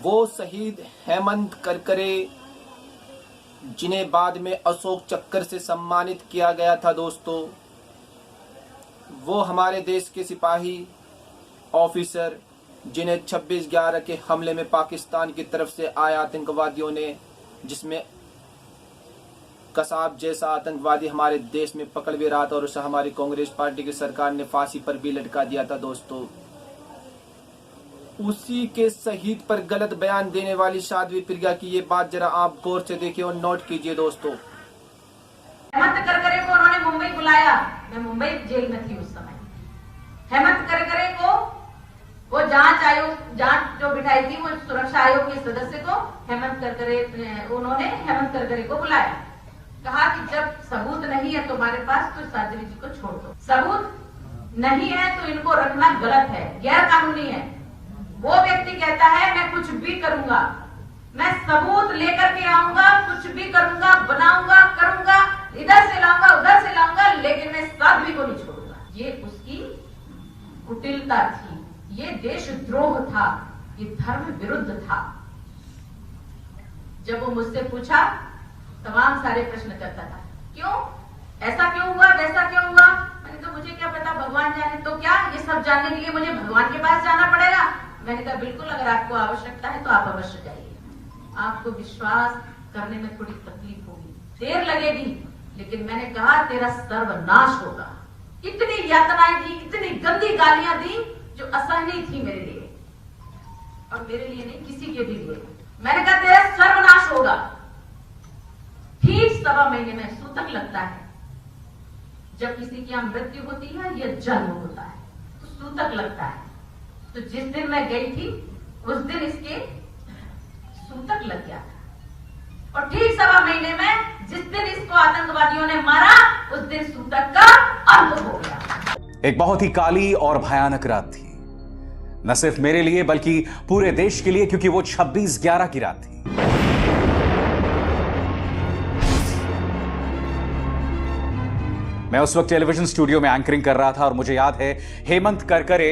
वो शहीद हेमंत करकरे जिन्हें बाद में अशोक चक्र से सम्मानित किया गया था दोस्तों, वो हमारे देश के सिपाही ऑफिसर जिन्हें 26/11 के हमले में पाकिस्तान की तरफ से आए आतंकवादियों ने, जिसमें कसाब जैसा आतंकवादी हमारे देश में पकड़ भी रहा था और उसे हमारी कांग्रेस पार्टी की सरकार ने फांसी पर भी लटका दिया था दोस्तों। उसी के शहीद पर गलत बयान देने वाली साध्वी प्रज्ञा की ये बात जरा आप गौर से देखिए और नोट कीजिए दोस्तों। हेमंत करकरे को उन्होंने मुंबई बुलाया, मैं मुंबई जेल में थी उस समय। हेमंत करकरे को वो जांच जो बिठाई थी वो सुरक्षा आयोग के सदस्य को उन्होंने हेमंत करकरे को बुलाया, कहा कि जब सबूत नहीं है तुम्हारे पास तो साध्वी जी को छोड़ दो, सबूत नहीं है तो इनको रखना गलत है, गैर कानूनी है। वो व्यक्ति कहता है मैं कुछ भी करूंगा, मैं सबूत लेकर के आऊंगा, कुछ भी करूंगा, बनाऊंगा, करूंगा, इधर से लाऊंगा, उधर से लाऊंगा, लेकिन मैं साध्वी को नहीं छोड़ूंगा। ये उसकी कुटिलता थी, ये देशद्रोह था, ये धर्म विरुद्ध था। जब वो मुझसे पूछा, तमाम सारे प्रश्न करता था, क्यों ऐसा क्यों हुआ, वैसा क्यों हुआ। मैंने कहा मुझे क्या पता, भगवान जाने। तो क्या ये सब जानने के लिए मुझे भगवान के पास जाना पड़ेगा। मैंने कहा बिल्कुल, अगर आपको आवश्यकता है तो आप अवश्य जाइए। आपको विश्वास करने में थोड़ी तकलीफ होगी, देर लगेगी, लेकिन मैंने कहा तेरा सर्वनाश होगा। इतनी यातनाएं दी, इतनी गंदी गालियां दी जो असहनीय थी मेरे लिए, और मेरे लिए नहीं, किसी के भी लिए। मैंने कहा तेरा सर्वनाश होगा। ठीक 1.25 महीने में सूतक लगता है, जब किसी की मृत्यु होती है या जन्म होता है तो सूतक लगता है। तो जिस दिन मैं गई थी उस दिन इसके सूतक लग गया था, और ठीक 1.25 महीने में जिस दिन इसको आतंकवादियों ने मारा उस दिन सूतक का अंत हो गया। एक बहुत ही काली और भयानक रात थी, न सिर्फ मेरे लिए बल्कि पूरे देश के लिए, क्योंकि वो 26/11 की रात थी। मैं उस वक्त टेलीविजन स्टूडियो में एंकरिंग कर रहा था और मुझे याद है हेमंत करकरे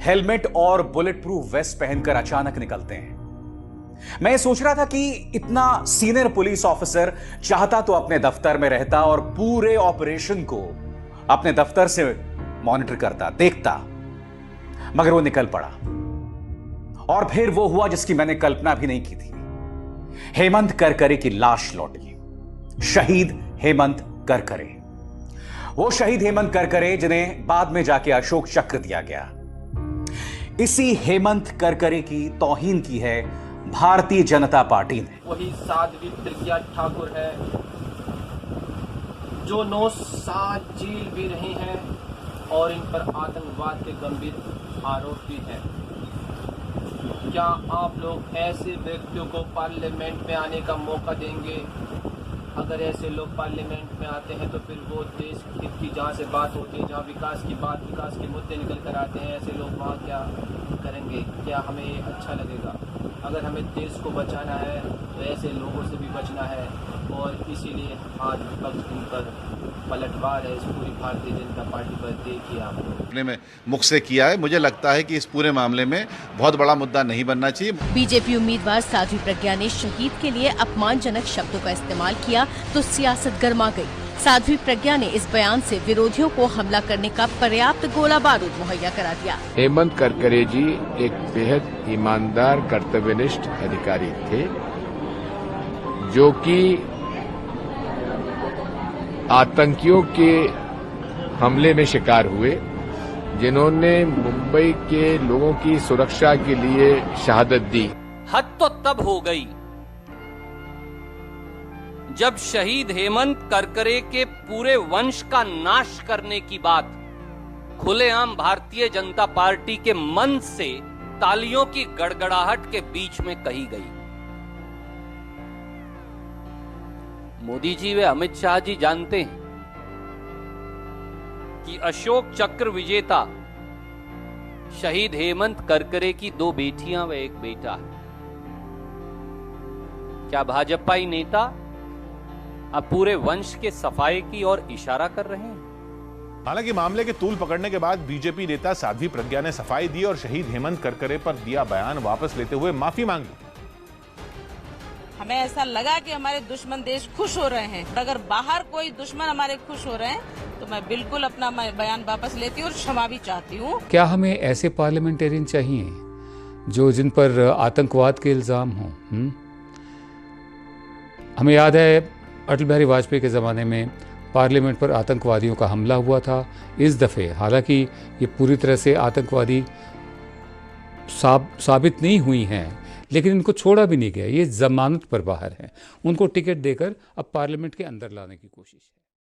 हेलमेट और बुलेट प्रूफ वेस्ट पहनकर अचानक निकलते हैं। मैं ये सोच रहा था कि इतना सीनियर पुलिस ऑफिसर चाहता तो अपने दफ्तर में रहता और पूरे ऑपरेशन को अपने दफ्तर से मॉनिटर करता, देखता, मगर वो निकल पड़ा और फिर वो हुआ जिसकी मैंने कल्पना भी नहीं की थी। हेमंत करकरे की लाश लौटी, शहीद हेमंत करकरे, वो शहीद हेमंत करकरे जिन्हें बाद में जाके अशोक चक्र दिया गया। इसी हेमंत करकरे की तौहीन की है भारतीय जनता पार्टी ने। वही साध्वी प्रज्ञा ठाकुर है जो 9 साल जेल भी रही हैं और इन पर आतंकवाद के गंभीर आरोप भी हैं। क्या आप लोग ऐसे व्यक्तियों को पार्लियामेंट में आने का मौका देंगे? अगर ऐसे लोग पार्लियामेंट में आते हैं तो फिर वो देश हित की जहाँ से बात होती है, जहाँ विकास की बात, विकास के मुद्दे निकल कर आते हैं, ऐसे लोग वहाँ क्या करेंगे? क्या हमें ये अच्छा लगेगा? अगर हमें देश को बचाना है तो ऐसे लोगों से भी बचना है, और इसीलिए आज विपक्ष इन पर पलटवार है इस पूरी भारतीय जनता पार्टी पर। देखिए आप अपने में मुख से किया है। मुझे लगता है कि इस पूरे मामले में बहुत बड़ा मुद्दा नहीं बनना चाहिए। बीजेपी उम्मीदवार साध्वी प्रज्ञा ने शहीद के लिए अपमानजनक शब्दों का इस्तेमाल किया तो सियासत गर्मा गई। साध्वी प्रज्ञा ने इस बयान से विरोधियों को हमला करने का पर्याप्त गोला बारूद मुहैया करा दिया। हेमंत करकरे जी एक बेहद ईमानदार, कर्तव्यनिष्ठ अधिकारी थे, जो कि आतंकियों के हमले में शिकार हुए, जिन्होंने मुंबई के लोगों की सुरक्षा के लिए शहादत दी। हद तो तब हो गई जब शहीद हेमंत करकरे के पूरे वंश का नाश करने की बात खुलेआम भारतीय जनता पार्टी के मंच से तालियों की गड़गड़ाहट के बीच में कही गई। मोदी जी व अमित शाह जी जानते हैं कि अशोक चक्र विजेता शहीद हेमंत करकरे की 2 बेटियां व 1 बेटा है। क्या भाजपाई नेता अब पूरे वंश के सफाई की ओर इशारा कर रहे हैं? हालांकि मामले के तूल पकड़ने के बाद बीजेपी नेता साध्वी प्रज्ञा ने सफाई दी और शहीद हेमंत करकरे पर दिया बयान वापस लेते हुए माफी मांगी। हमें ऐसा लगा कि हमारे दुश्मन देश खुश हो रहे हैं, अगर बाहर कोई दुश्मन हमारे खुश हो रहे हैं तो मैं बिल्कुल अपना बयान वापस लेती हूँ और क्षमा भी चाहती हूँ। क्या हमें ऐसे पार्लियामेंटेरियन चाहिए जो जिन पर आतंकवाद के इल्जाम हों? हमें याद है अटल बिहारी वाजपेयी के ज़माने में पार्लियामेंट पर आतंकवादियों का हमला हुआ था। इस दफ़े हालांकि ये पूरी तरह से आतंकवादी साबित नहीं हुई हैं, लेकिन इनको छोड़ा भी नहीं गया। ये जमानत पर बाहर हैं, उनको टिकट देकर अब पार्लियामेंट के अंदर लाने की कोशिश है।